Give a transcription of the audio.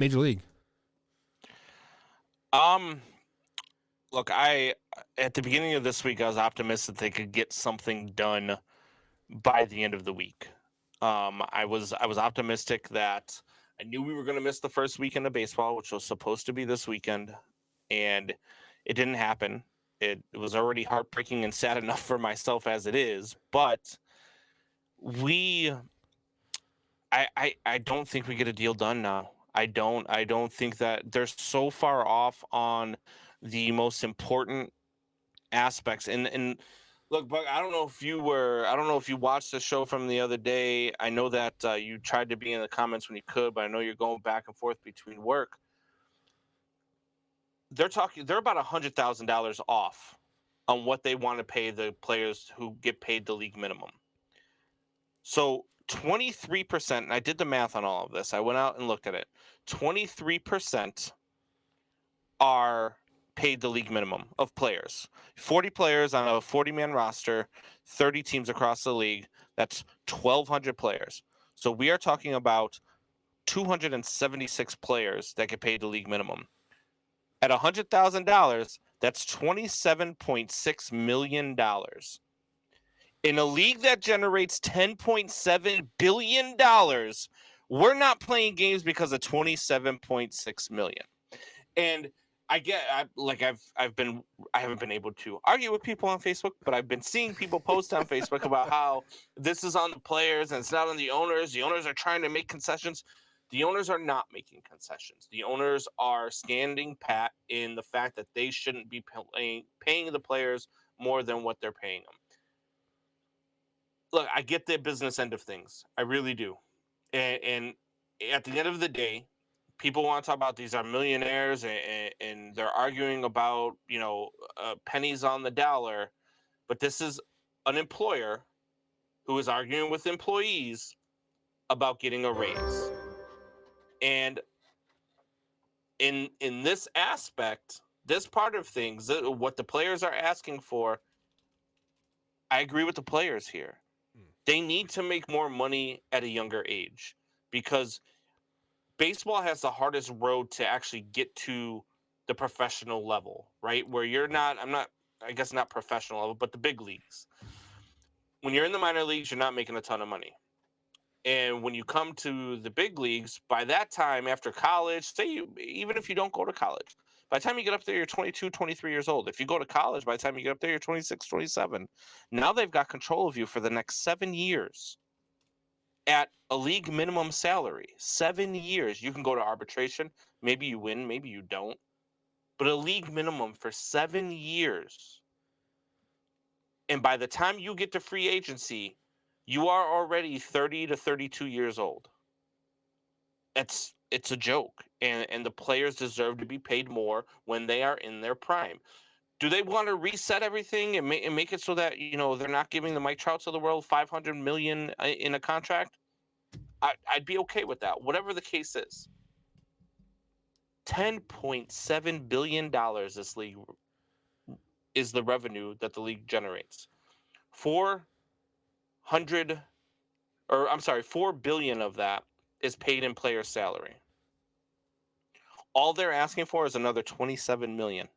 Major League? Um, Look, I at the beginning of this week I was optimistic they could get something done by the end of the week. I was optimistic that I knew we were going to miss the first weekend of baseball, which was supposed to be this weekend, and it didn't happen. It was already heartbreaking and sad enough for myself as it is, but we I don't think we get a deal done now. I don't think that they're so far off on the most important aspects. And look, Buck, I don't know if you watched the show from the other day. I know that you tried to be in the comments when you could, but I know you're going back and forth between work. They're about $100,000 off on what they want to pay the players who get paid the league minimum. So 23%, and I did the math on all of this. I went out and looked at it. 23% are paid the league minimum of players. 40 players on a 40-man roster, 30 teams across the league. That's 1,200 players. So we are talking about 276 players that get paid the league minimum. At $100,000, that's $27.6 million. In a league that generates $10.7 billion, we're not playing games because of $27.6 million. And I haven't been able to argue with people on Facebook, but I've been seeing people post on Facebook about how this is on the players and it's not on the owners. The owners are trying to make concessions. The owners are not making concessions. The owners are standing pat in the fact that they shouldn't be paying the players more than what they're paying them. Look, I get the business end of things. I really do. And at the end of the day, people want to talk about these are millionaires and they're arguing about, pennies on the dollar. But this is an employer who is arguing with employees about getting a raise. And in this aspect, this part of things, what the players are asking for, I agree with the players here. They need to make more money at a younger age because baseball has the hardest road to actually get to the professional level, right? Where I guess not professional level, but the big leagues. When you're in the minor leagues, you're not making a ton of money. And when you come to the big leagues, by that time after college, even if you don't go to college, by the time you get up there, you're 22, 23 years old. If you go to college, by the time you get up there, you're 26, 27. Now they've got control of you for the next 7 years at a league minimum salary. 7 years. You can go to arbitration. Maybe you win, maybe you don't. But a league minimum for 7 years. And by the time you get to free agency, you are already 30 to 32 years old. It's a joke. And the players deserve to be paid more when they are in their prime. Do they want to reset everything and make it so that, they're not giving the Mike Trouts of the world $500 million in a contract? I'd be okay with that, whatever the case is. $10.7 billion this league is the revenue that the league generates. 4 billion of that is paid in player salary. All they're asking for is another 27 million.